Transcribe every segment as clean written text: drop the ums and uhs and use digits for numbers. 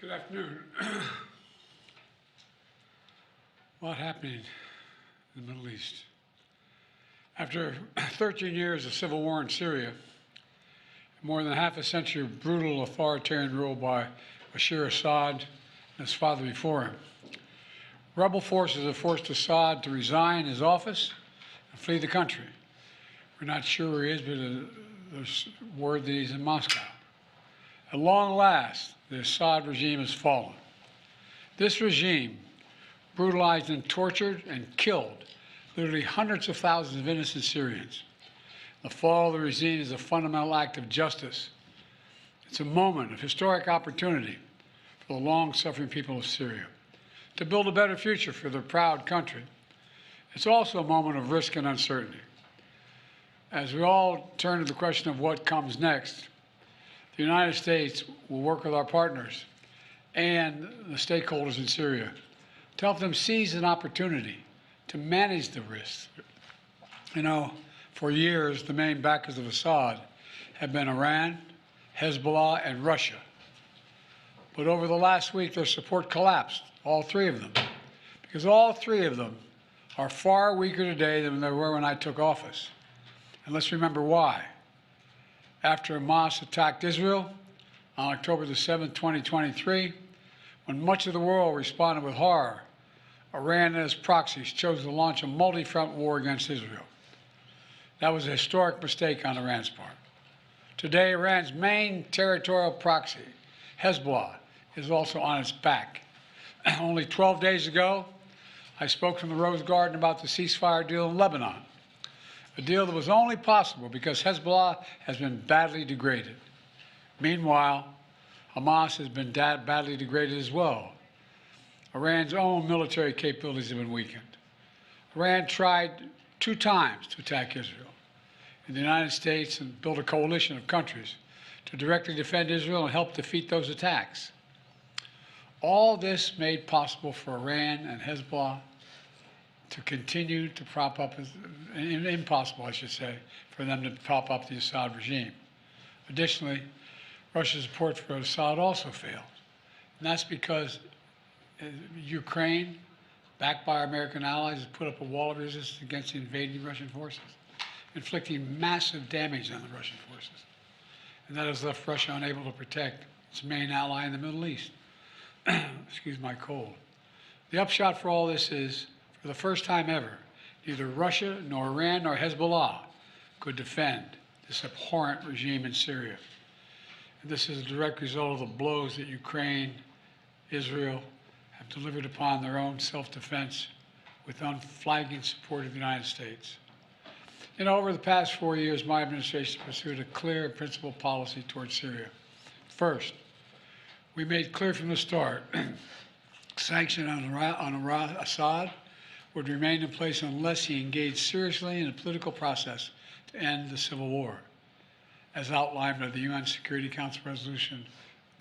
Good afternoon. A lot happening in the Middle East. After 13 years of civil war in Syria, more than half a century of brutal authoritarian rule by Bashar al-Assad and his father before him, rebel forces have forced Assad to resign his office and flee the country. We're not sure where he is, but there's word that he's in Moscow. At long last, the Assad regime has fallen. This regime brutalized and tortured and killed literally hundreds of thousands of innocent Syrians. The fall of the regime is a fundamental act of justice. It's a moment of historic opportunity for the long-suffering people of Syria to build a better future for their proud country. It's also a moment of risk and uncertainty. As we all turn to the question of what comes next, the United States will work with our partners and the stakeholders in Syria to help them seize an opportunity to manage the risks. You know, for years, the main backers of Assad have been Iran, Hezbollah, and Russia. But over the last week, their support collapsed, all three of them, because all three of them are far weaker today than they were when I took office. And let's remember why. After Hamas attacked Israel on October the 7th, 2023, when much of the world responded with horror, Iran and its proxies chose to launch a multi-front war against Israel. That was a historic mistake on Iran's part. Today, Iran's main territorial proxy, Hezbollah, is also on its back. Only 12 days ago, I spoke from the Rose Garden about the ceasefire deal in Lebanon, a deal that was only possible because Hezbollah has been badly degraded. Meanwhile, Hamas has been badly degraded as well. Iran's own military capabilities have been weakened. Iran tried 2 times to attack Israel, and the United States and built a coalition of countries to directly defend Israel and help defeat those attacks. All this made possible for Iran and Hezbollah to continue to prop up, impossible, I should say, for them to prop up the Assad regime. Additionally, Russia's support for Assad also failed. And that's because Ukraine, backed by our American allies, has put up a wall of resistance against the invading Russian forces, inflicting massive damage on the Russian forces. And that has left Russia unable to protect its main ally in the Middle East. Excuse my cold. The upshot for all this is, for the first time ever, neither Russia, nor Iran, nor Hezbollah could defend this abhorrent regime in Syria. And this is a direct result of the blows that Ukraine, Israel, have delivered upon their own self-defense with unflagging support of the United States. You know, over the past 4 years, my administration pursued a clear and principled policy towards Syria. First, we made clear from the start sanction on Assad would remain in place unless he engaged seriously in a political process to end the civil war, as outlined by the UN Security Council resolution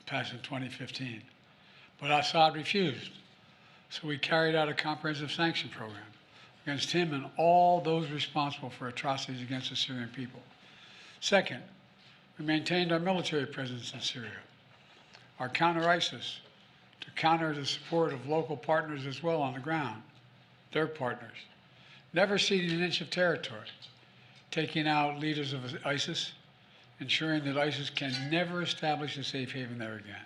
passed in 2015. But Assad refused, so we carried out a comprehensive sanction program against him and all those responsible for atrocities against the Syrian people. Second, we maintained our military presence in Syria, our counter-ISIS, to counter the support of local partners as well on the ground, their partners, never ceding an inch of territory, taking out leaders of ISIS, ensuring that ISIS can never establish a safe haven there again.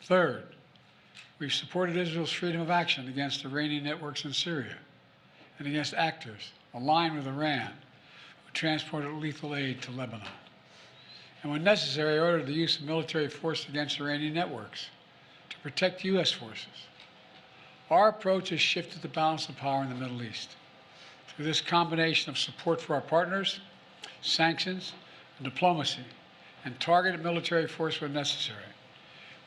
Third, we've supported Israel's freedom of action against Iranian networks in Syria and against actors aligned with Iran who transported lethal aid to Lebanon. And when necessary, ordered the use of military force against Iranian networks to protect U.S. forces. Our approach has shifted the balance of power in the Middle East. Through this combination of support for our partners, sanctions, and diplomacy, and targeted military force when necessary,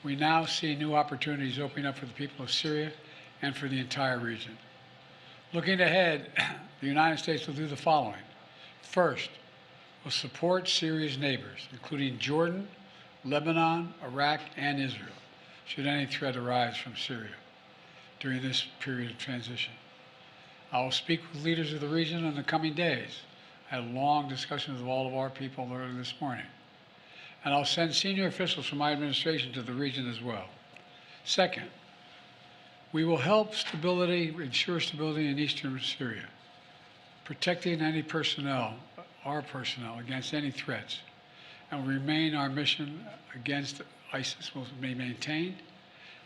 we now see new opportunities opening up for the people of Syria and for the entire region. Looking ahead, the United States will do the following. First, we'll support Syria's neighbors, including Jordan, Lebanon, Iraq, and Israel, should any threat arise from Syria during this period of transition. I will speak with leaders of the region in the coming days. I had long discussions with all of our people earlier this morning. And I'll send senior officials from my administration to the region as well. Second, we will help ensure stability in eastern Syria, protecting any personnel, our personnel, against any threats, and will remain our mission against ISIS will be maintained,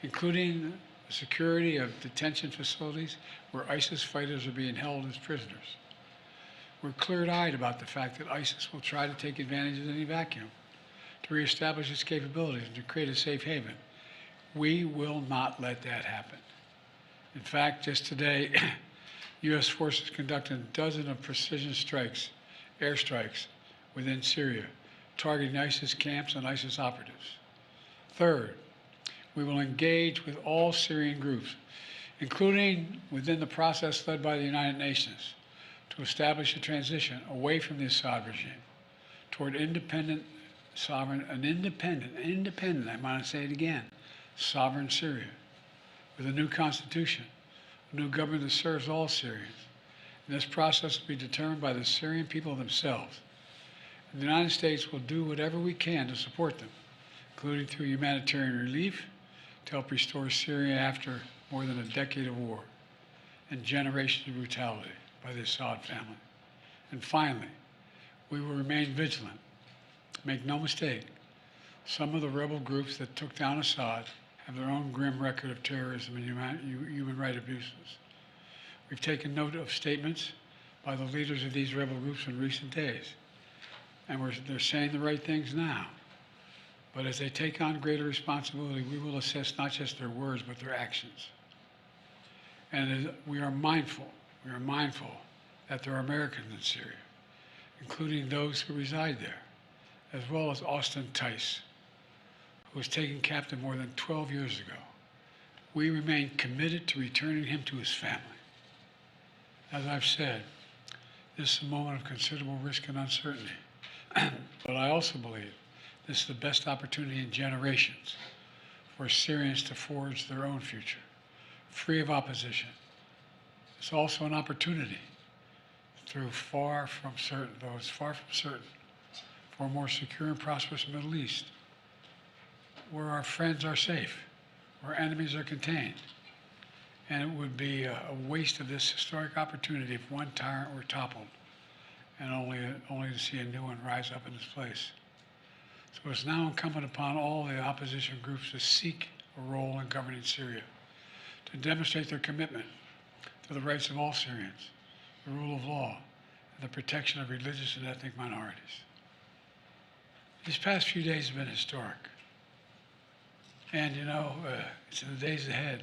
including the security of detention facilities where ISIS fighters are being held as prisoners. We're clear-eyed about the fact that ISIS will try to take advantage of any vacuum to reestablish its capabilities and to create a safe haven. We will not let that happen. In fact, just today, U.S. forces conducted a dozen of precision strikes, airstrikes, within Syria, targeting ISIS camps and ISIS operatives. Third, we will engage with all Syrian groups, including within the process led by the United Nations, to establish a transition away from the Assad regime toward independent, sovereign, I want to say it again, sovereign Syria, with a new constitution, a new government that serves all Syrians. And this process will be determined by the Syrian people themselves. And the United States will do whatever we can to support them, including through humanitarian relief, to help restore Syria after more than a decade of war and generations of brutality by the Assad family. And finally, we will remain vigilant. Make no mistake, some of the rebel groups that took down Assad have their own grim record of terrorism and human rights abuses. We've taken note of statements by the leaders of these rebel groups in recent days, and they're saying the right things now. But as they take on greater responsibility, we will assess not just their words, but their actions. And we are mindful that there are Americans in Syria, including those who reside there, as well as Austin Tice, who was taken captive more than 12 years ago. We remain committed to returning him to his family. As I've said, this is a moment of considerable risk and uncertainty, but I also believe this is the best opportunity in generations for Syrians to forge their own future, free of opposition. It's also an opportunity though it's far from certain, for a more secure and prosperous Middle East, where our friends are safe, where enemies are contained. And it would be a waste of this historic opportunity if one tyrant were toppled and only to see a new one rise up in its place. So it's now incumbent upon all the opposition groups to seek a role in governing Syria, to demonstrate their commitment to the rights of all Syrians, the rule of law, and the protection of religious and ethnic minorities. These past few days have been historic. And it's in the days ahead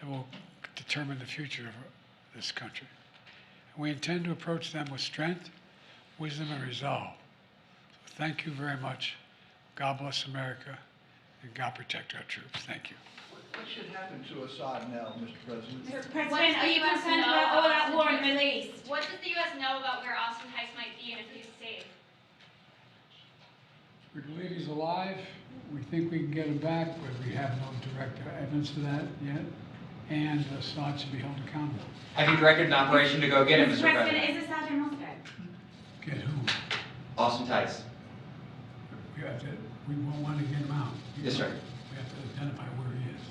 that will determine the future of this country. And we intend to approach them with strength, wisdom, and resolve. So thank you very much. God bless America, and God protect our troops. Thank you. What should happen to Assad now, Mr. President? Mr. President, are you concerned about all that war in the Middle East? What does the U.S. know about where Austin Tice might be and if he's safe? We believe he's alive. We think we can get him back, but we have no direct evidence of that yet. And Assad should be held accountable. Have you directed an operation to go get him, Mr. Mr. President? President, is Assad in Moscow? Get who? Austin Tice. We won't want to get him out. Yes, sir. We have to identify where he is.